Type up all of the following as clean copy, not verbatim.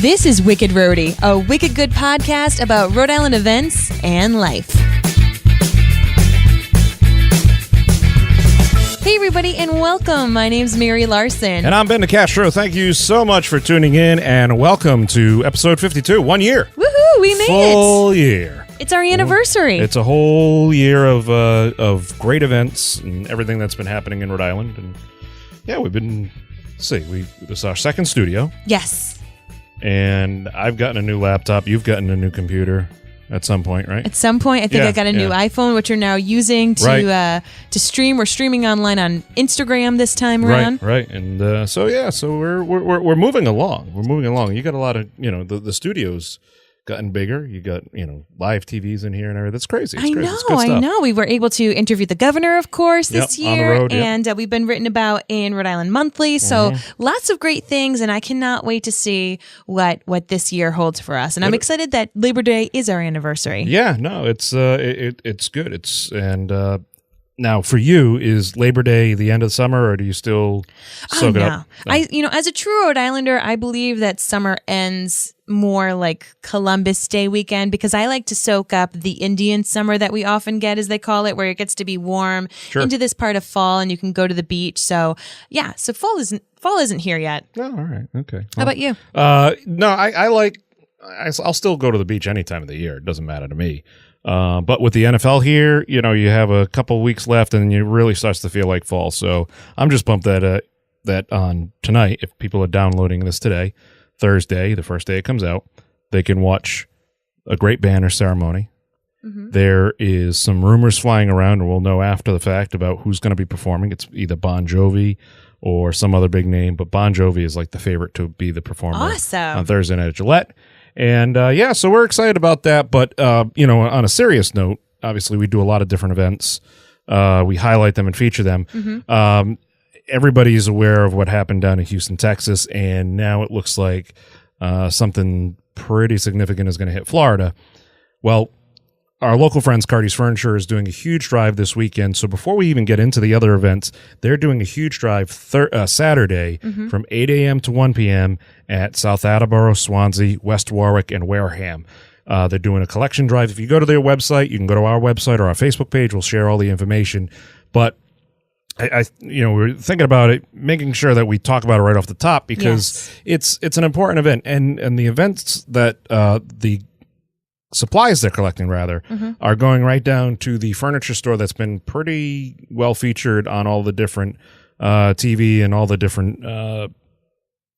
This is Wicked Rhody, a wicked good podcast about Rhode Island events and life. Hey everybody and welcome. My name's Mary Larson. And I'm Ben DeCastro. Thank you so much for tuning in and welcome to episode 52. 1 year. Woohoo, we made it. Full year. It's our anniversary. It's a whole year of great events and everything that's been happening in Rhode Island. And yeah, we've been, this is our second studio. Yes. And I've gotten a new laptop. You've gotten a new computer at some point, right? At some point, I think I got a new iPhone, which you're now using to stream. We're streaming online on Instagram this time around. Right. And so we're moving along. We're moving along. You got a lot of the studio's gotten bigger. You got live TVs in here and everything. That's crazy. It's crazy. It's good stuff. I know. We were able to interview the governor, of course, this year, on the road, and we've been written about in Rhode Island Monthly. So lots of great things, and I cannot wait to see what this year holds for us. And I'm excited that Labor Day is our anniversary. Yeah, no, it's good. Now for you, is Labor Day the end of summer, or do you still soak it up? No. As a true Rhode Islander, I believe that summer ends more like Columbus Day weekend, because I like to soak up the Indian summer that we often get, as they call it, where it gets to be warm into this part of fall and you can go to the beach. So yeah, so fall isn't here yet. Oh, all right. Okay. How about you? No, I'll still go to the beach any time of the year. It doesn't matter to me. But with the NFL here, you have a couple weeks left and it really starts to feel like fall. So I'm just pumped that on tonight, if people are downloading this today, Thursday, the first day it comes out, they can watch a great banner ceremony. Mm-hmm. There is some rumors flying around, and we'll know after the fact about who's going to be performing. It's either Bon Jovi or some other big name, but Bon Jovi is like the favorite to be the performer on Thursday night at Gillette. And so we're excited about that. But, on a serious note, obviously we do a lot of different events. We highlight them and feature them. Mm-hmm. Everybody's aware of what happened down in Houston, Texas, and now it looks like something pretty significant is going to hit Florida. Well, our local friends, Cardi's Furniture, is doing a huge drive this weekend. So before we even get into the other events, they're doing a huge drive Saturday from 8 a.m. to 1 p.m. at South Attleboro, Swansea, West Warwick, and Wareham. They're doing a collection drive. If you go to their website, you can go to our website or our Facebook page. We'll share all the information. But we're thinking about it, making sure that we talk about it right off the top, because it's an important event, and the events that the supplies they're collecting are going right down to the furniture store that's been pretty well featured on all the different TV and all the different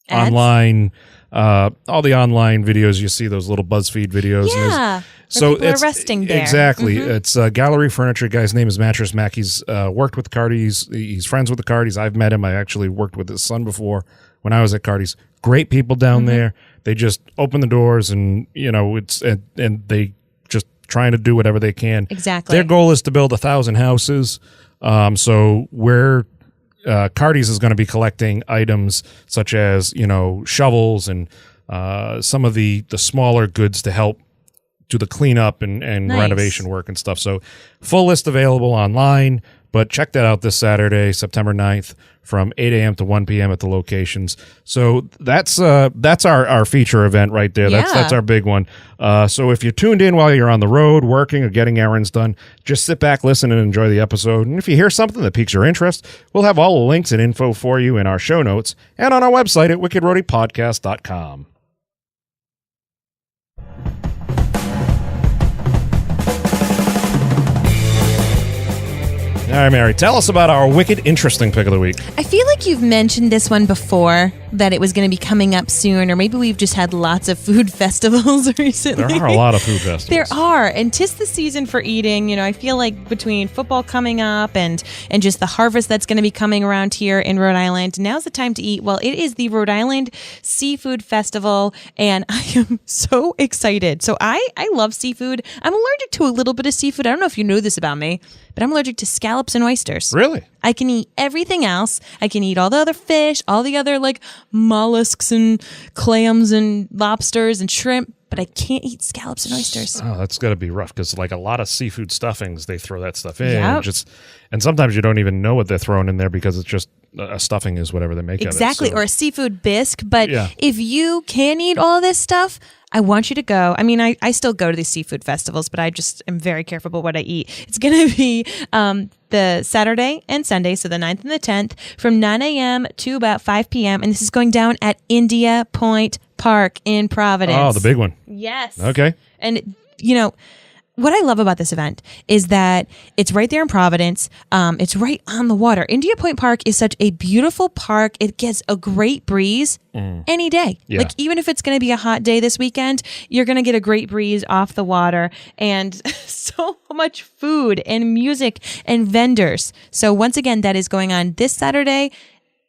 online videos. You see those little BuzzFeed videos. Yeah. So people are resting there. Exactly. Mm-hmm. It's Gallery Furniture. Guy's name is Mattress Mac. He's worked with Cardi's. He's friends with the Cardis. I've met him. I actually worked with his son before when I was at Cardi's. Great people down there. They just open the doors and and they just trying to do whatever they can. Exactly. Their goal is to build 1,000 houses. So we're Cardi's is going to be collecting items such as shovels and some of the smaller goods to help do the cleanup and renovation work and stuff. So full list available online, but check that out this Saturday, September 9th from 8 a.m. to 1 p.m. at the locations. So that's our feature event right there. That's our big one. So if you're tuned in while you're on the road, working or getting errands done, just sit back, listen, and enjoy the episode. And if you hear something that piques your interest, we'll have all the links and info for you in our show notes and on our website at wickedroadypodcast.com. All right, Mary, tell us about our wicked interesting pick of the week. I feel like you've mentioned this one before, that it was going to be coming up soon, or maybe we've just had lots of food festivals recently. There are a lot of food festivals. There are, and 'tis the season for eating. I feel like between football coming up and just the harvest that's going to be coming around here in Rhode Island, now's the time to eat. Well, it is the Rhode Island Seafood Festival, and I am so excited. So I love seafood. I'm allergic to a little bit of seafood. I don't know if you know this about me, but I'm allergic to scallops and oysters. Really? I can eat everything else. I can eat all the other fish, all the other mollusks and clams and lobsters and shrimp, but I can't eat scallops and oysters. Oh, that's got to be rough because like a lot of seafood stuffings, they throw that stuff in. Yep. And sometimes you don't even know what they're throwing in there because it's just a stuffing is whatever they make Exactly, of it. So. or a seafood bisque. But Yeah. if you can eat all this stuff, I want you to go. I mean, I still go to these seafood festivals, but I just am very careful about what I eat. It's going to be the Saturday and Sunday, so the 9th and the 10th, from 9 a.m. to about 5 p.m. And this is going down at India Point Park in Providence. Oh, the big one. Yes. Okay. And, you know, what I love about this event is that it's right there in Providence. It's right on the water. India Point Park is such a beautiful park. It gets a great breeze any day. Yeah. Like even if it's going to be a hot day this weekend, you're going to get a great breeze off the water and so much food and music and vendors. So once again, that is going on this Saturday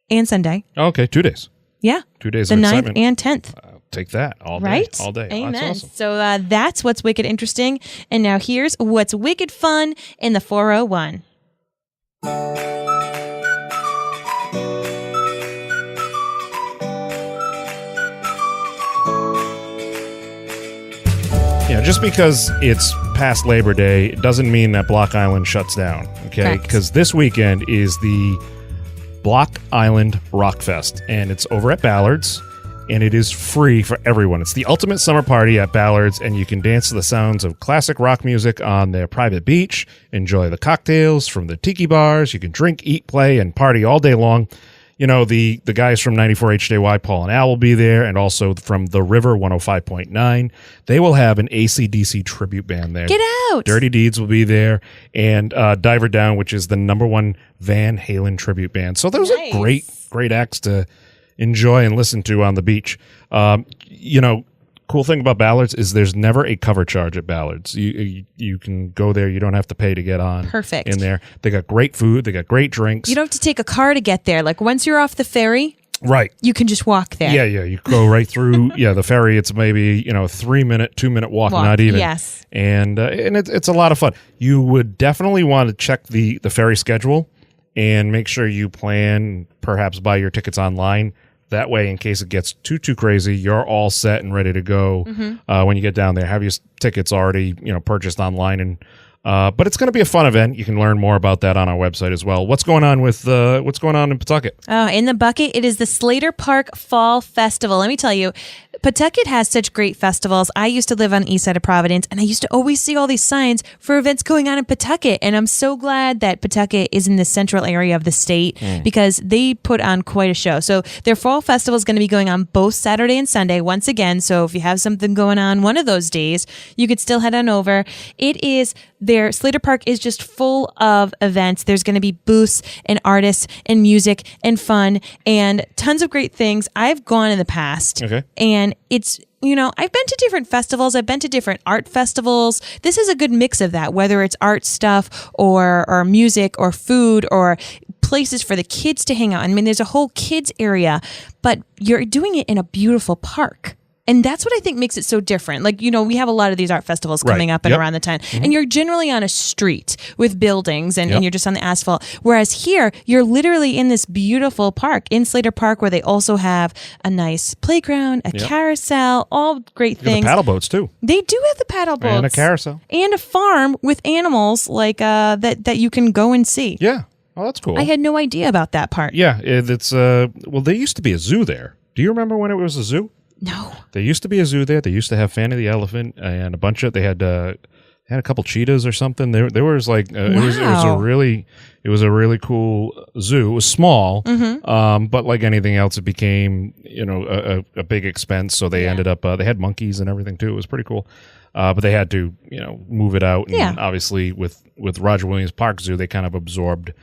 and Sunday. Okay, 2 days. Yeah. 2 days The of 9th excitement. and 10th. Take that all day. Right? All day. Amen. Oh, that's awesome. So that's what's wicked interesting. And now here's what's wicked fun in the 401. Yeah, just because it's past Labor Day it doesn't mean that Block Island shuts down. Okay, Correct. because this weekend is the Block Island Rock Fest, and it's over at Ballard's. And it is free for everyone. It's the ultimate summer party at Ballard's, and you can dance to the sounds of classic rock music on their private beach, enjoy the cocktails from the tiki bars. You can drink, eat, play, and party all day long. You know, the guys from 94 HJY, Paul and Al, will be there, and also from The River 105.9. They will have an AC/DC tribute band there. Get out! Dirty Deeds will be there, and Diver Down, which is the #1 Van Halen tribute band. So those Nice. are great acts to enjoy and listen to on the beach. You know, cool thing about Ballard's is there's never a cover charge at Ballard's. You can go there. You don't have to pay to get on. Perfect. In there. They got great food. They got great drinks. You don't have to take a car to get there. Like once you're off the ferry, right. you can just walk there. Yeah. You go right through. The ferry. It's maybe 3-minute, 2-minute walk, not even. Yes. And it's a lot of fun. You would definitely want to check the ferry schedule and make sure you plan, perhaps buy your tickets online. That way, in case it gets too crazy, you're all set and ready to go when you get down there. Have your tickets already, purchased online, and but it's going to be a fun event. You can learn more about that on our website as well. What's going on in Pawtucket? Oh, in the bucket, it is the Slater Park Fall Festival. Let me tell you, Pawtucket has such great festivals. I used to live on the east side of Providence, and I used to always see all these signs for events going on in Pawtucket. And I'm so glad that Pawtucket is in the central area of the state because they put on quite a show. So their fall festival is going to be going on both Saturday and Sunday once again. So if you have something going on one of those days, you could still head on over. Slater Park is just full of events. There's going to be booths and artists and music and fun and tons of great things. I've gone in the past. Okay. And it's, I've been to different festivals. I've been to different art festivals. This is a good mix of that, whether it's art stuff or music or food or places for the kids to hang out. I mean, there's a whole kids area, but you're doing it in a beautiful park. And that's what I think makes it so different. Like, we have a lot of these art festivals coming up and around the time. And you're generally on a street with buildings and you're just on the asphalt. Whereas here, you're literally in this beautiful park, in Slater Park, where they also have a nice playground, a carousel, all great things. The paddle boats, too. They do have the paddle boats. And a carousel. And a farm with animals like that you can go and see. Yeah. Oh, that's cool. I had no idea about that part. Yeah. It's there used to be a zoo there. Do you remember when it was a zoo? No. There used to be a zoo there. They used to have Fanny the elephant and a bunch of. They had a couple cheetahs or something. There was like it was a really cool zoo. It was small, but like anything else, it became a big expense. So they ended up they had monkeys and everything too. It was pretty cool, but they had to move it out. And obviously with Roger Williams Park Zoo, they kind of absorbed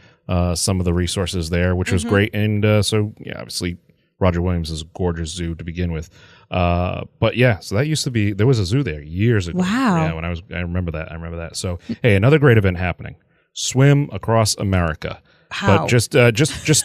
some of the resources there, which was great. And obviously. Roger Williams is a gorgeous zoo to begin with. But so that used to be, there was a zoo there years ago. Wow. Yeah, I remember that. So, hey, another great event happening. Swim Across America. How? But just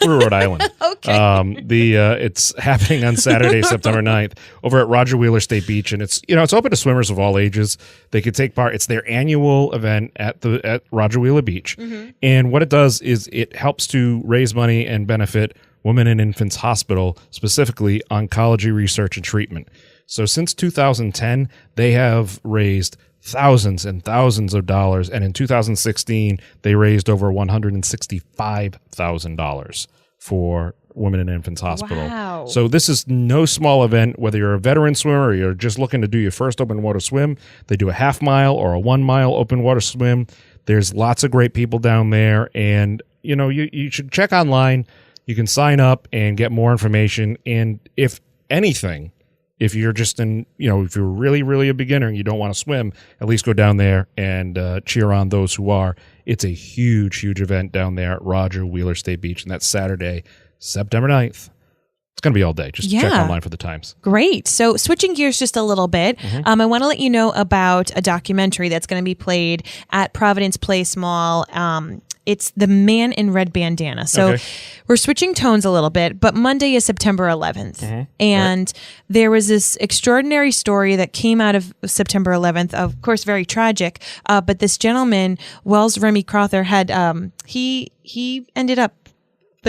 through Rhode Island. Okay. It's happening on Saturday, September 9th over at Roger Wheeler State Beach. And it's, it's open to swimmers of all ages. They could take part. It's their annual event at Roger Wheeler Beach. And what it does is it helps to raise money and benefit Women and Infants Hospital, specifically oncology research and treatment. So since 2010, they have raised thousands and thousands of dollars. And in 2016, they raised over $165,000 for Women and Infants Hospital. Wow. So this is no small event, whether you're a veteran swimmer or you're just looking to do your first open water swim. They do a half mile or a 1 mile open water swim. There's lots of great people down there. And, you should check online. You can sign up and get more information. And if anything, if you're just if you're really, really a beginner and you don't want to swim, at least go down there and cheer on those who are. It's a huge, huge event down there at Roger Wheeler State Beach, and that's Saturday, September 9th. It's going to be all day. Just check online for the times. Great. So switching gears just a little bit, I want to let you know about a documentary that's going to be played at Providence Place Mall. It's The Man in Red Bandana. So we're switching tones a little bit, but Monday is September 11th. And there was this extraordinary story that came out of September 11th, of course, very tragic. But this gentleman, Wells Remy Crowther, had he ended up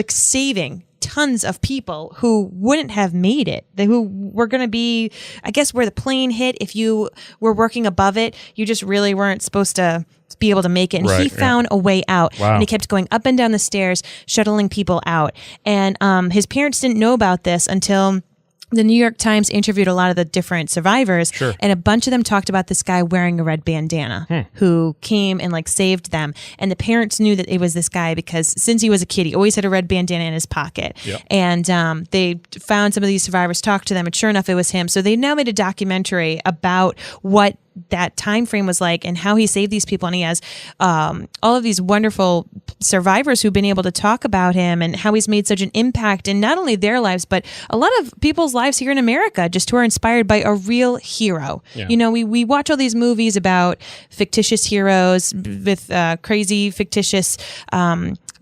saving tons of people who wouldn't have made it, who were going to be, I guess, where the plane hit. If you were working above it, you just really weren't supposed to be able to make it. And he found a way out. Wow. And he kept going up and down the stairs, shuttling people out. And his parents didn't know about this until the New York Times interviewed a lot of the different survivors, and a bunch of them talked about this guy wearing a red bandana who came and saved them. And the parents knew that it was this guy because since he was a kid, he always had a red bandana in his pocket. And they found some of these survivors, talked to them, and sure enough, it was him. So they now made a documentary about what that time frame was like and how he saved these people. And he has all of these wonderful survivors who've been able to talk about him and how he's made such an impact in not only their lives, but a lot of people's lives here in America, just who are inspired by a real hero. We watch all these movies about fictitious heroes with crazy fictitious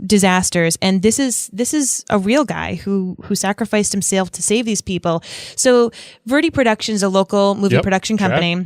disasters, and this is a real guy who sacrificed himself to save these people. So Rhody Productions, a local movie production company,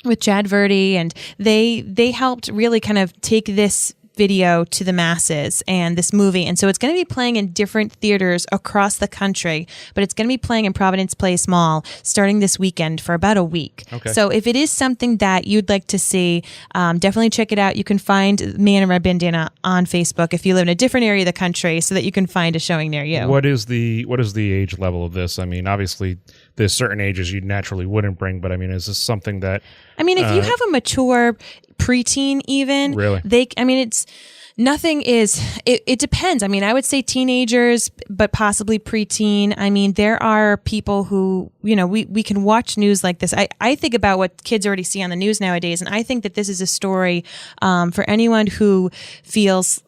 with Chad Rhody, and they helped really kind of take this video to the masses and this movie. And so it's going to be playing in different theaters across the country, but it's going to be playing in Providence Place Mall starting this weekend for about a week. So if it is something that you'd like to see, definitely check it out. You can find Man in Red Bandana on Facebook if you live in a different area of the country so that you can find a showing near you. What is the age level of this? I mean, obviously there's certain ages you naturally wouldn't bring, but I mean, is this something that... I mean, if you have a mature preteen even, it's... Nothing is, it depends. I mean, I would say teenagers, but possibly preteen. I mean, there are people who, we can watch news like this. I think about what kids already see on the news nowadays, and I think that this is a story for anyone who feels,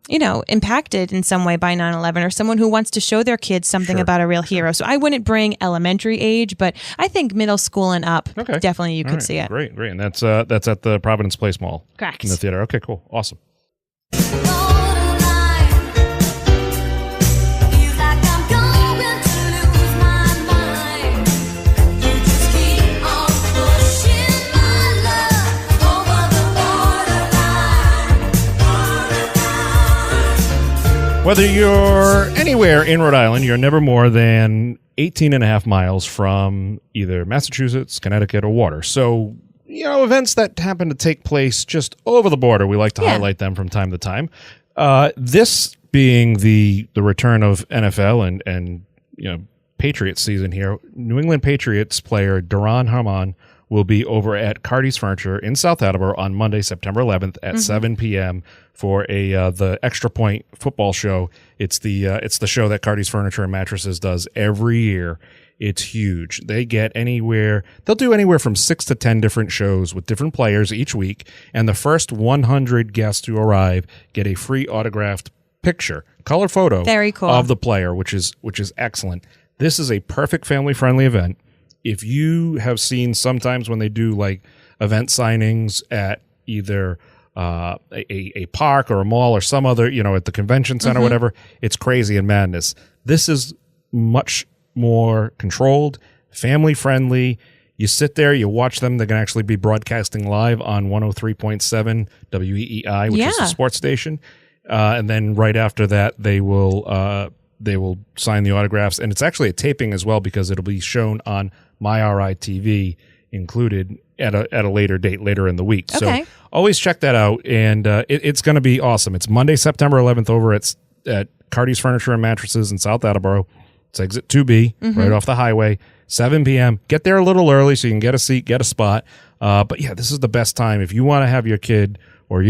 impacted in some way by 9/11, or someone who wants to show their kids something about a real hero. So I wouldn't bring elementary age, but I think middle school and up, definitely you could see it. Great. And that's at the Providence Place Mall. Correct. In the theater. Okay, cool. Awesome. Whether you're anywhere in Rhode Island, you're never more than 18 and a half miles from either Massachusetts, Connecticut, or water. So, events that happen to take place just over the border, we like to highlight them from time to time. This being the return of NFL and Patriots season here, New England Patriots player Duran Harmon will be over at Cardi's Furniture in South Attleboro on Monday, September 11th at 7 p.m. for the Extra Point football show. It's the show that Cardi's Furniture and Mattresses does every year. It's huge. They'll do anywhere from 6 to 10 different shows with different players each week, and the first 100 guests to arrive get a free autographed picture, color photo, very cool, of the player, which is excellent. This is a perfect family-friendly event. If you have seen sometimes when they do event signings at either a park or a mall or some other, at the convention center or whatever, it's crazy and madness. This is much more controlled, family friendly. You sit there, you watch them. They're going to actually be broadcasting live on 103.7 WEEI, which is a sports station. And then right after that, they will they will sign the autographs. And it's actually a taping as well because it'll be shown on MyRI TV included at a later date, later in the week. Okay. So always check that out. And it's going to be awesome. It's Monday, September 11th over at Cardi's Furniture and Mattresses in South Attleboro. It's exit 2B, right off the highway, 7 p.m. Get there a little early so you can get a seat, get a spot. But yeah, this is the best time. If you want to have your kid or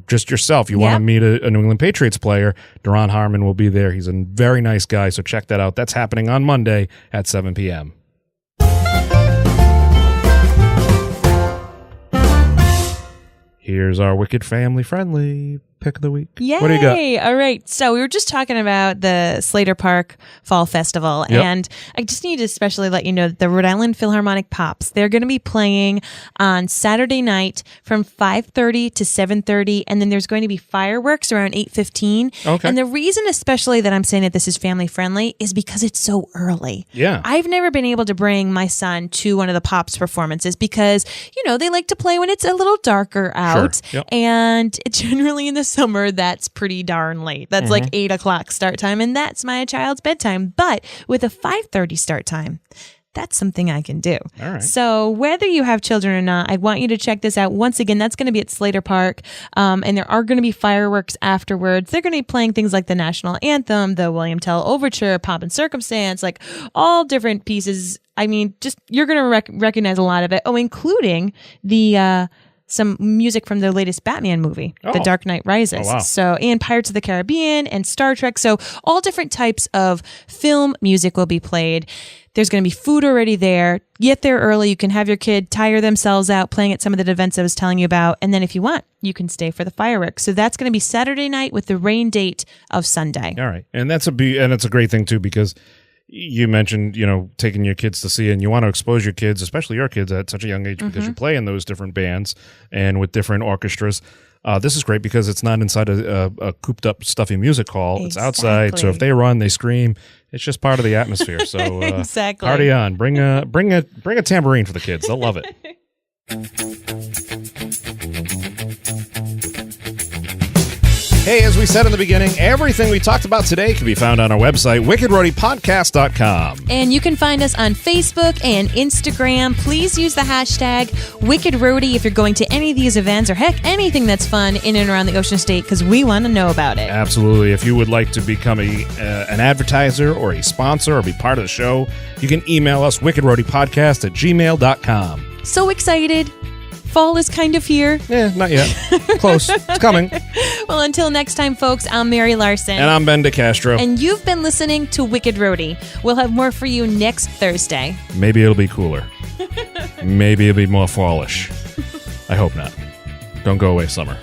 just yourself, you want to meet a New England Patriots player, Duron Harmon will be there. He's a very nice guy, so check that out. That's happening on Monday at 7 p.m. Here's our Wicked Family Friendly pick of the week. Yay! What do you got? All right. So we were just talking about the Slater Park Fall Festival, and I just need to especially let you know that the Rhode Island Philharmonic Pops, they're going to be playing on Saturday night from 5:30 to 7:30, and then there's going to be fireworks around 8:15. Okay. And the reason especially that I'm saying that this is family friendly is because it's so early. Yeah. I've never been able to bring my son to one of the Pops performances because, they like to play when it's a little darker out. Sure. Yep. And generally in the summer, that's pretty darn late. That's like 8 o'clock start time, and that's my child's bedtime. But with a 5:30 start time, that's something I can do. All right. So whether you have children or not, I want you to check this out. Once again, that's going to be at Slater Park, and there are going to be fireworks afterwards. They're going to be playing things like the National Anthem, the William Tell Overture, Pomp and Circumstance, like all different pieces. I mean, just you're going to recognize a lot of it. Oh, including the some music from the latest Batman movie, The Dark Knight Rises. Oh, wow. So, and Pirates of the Caribbean and Star Trek. So all different types of film music will be played. There's going to be food already there. Get there early. You can have your kid tire themselves out playing at some of the events I was telling you about. And then if you want, you can stay for the fireworks. So that's going to be Saturday night with the rain date of Sunday. All right. And it's a great thing too, because you mentioned, taking your kids to see it, and you want to expose your kids, especially your kids at such a young age, because you play in those different bands and with different orchestras. This is great because it's not inside a cooped up, stuffy music hall. It's outside. So if they run, they scream. It's just part of the atmosphere. So exactly. Party on. Bring a tambourine for the kids. They'll love it. Hey, as we said in the beginning, everything we talked about today can be found on our website, wickedroadypodcast.com. And you can find us on Facebook and Instagram. Please use the hashtag WickedRhody if you're going to any of these events or heck, anything that's fun in and around the Ocean State, because we want to know about it. Absolutely. If you would like to become an advertiser or a sponsor or be part of the show, you can email us, wickedroadypodcast@gmail.com. So excited. Fall is kind of here. Yeah, not yet. Close. It's coming. Well, until next time, folks, I'm Mary Larson. And I'm Ben DeCastro. And you've been listening to Wicked Rhody. We'll have more for you next Thursday. Maybe it'll be cooler. Maybe it'll be more fallish. I hope not. Don't go away, summer.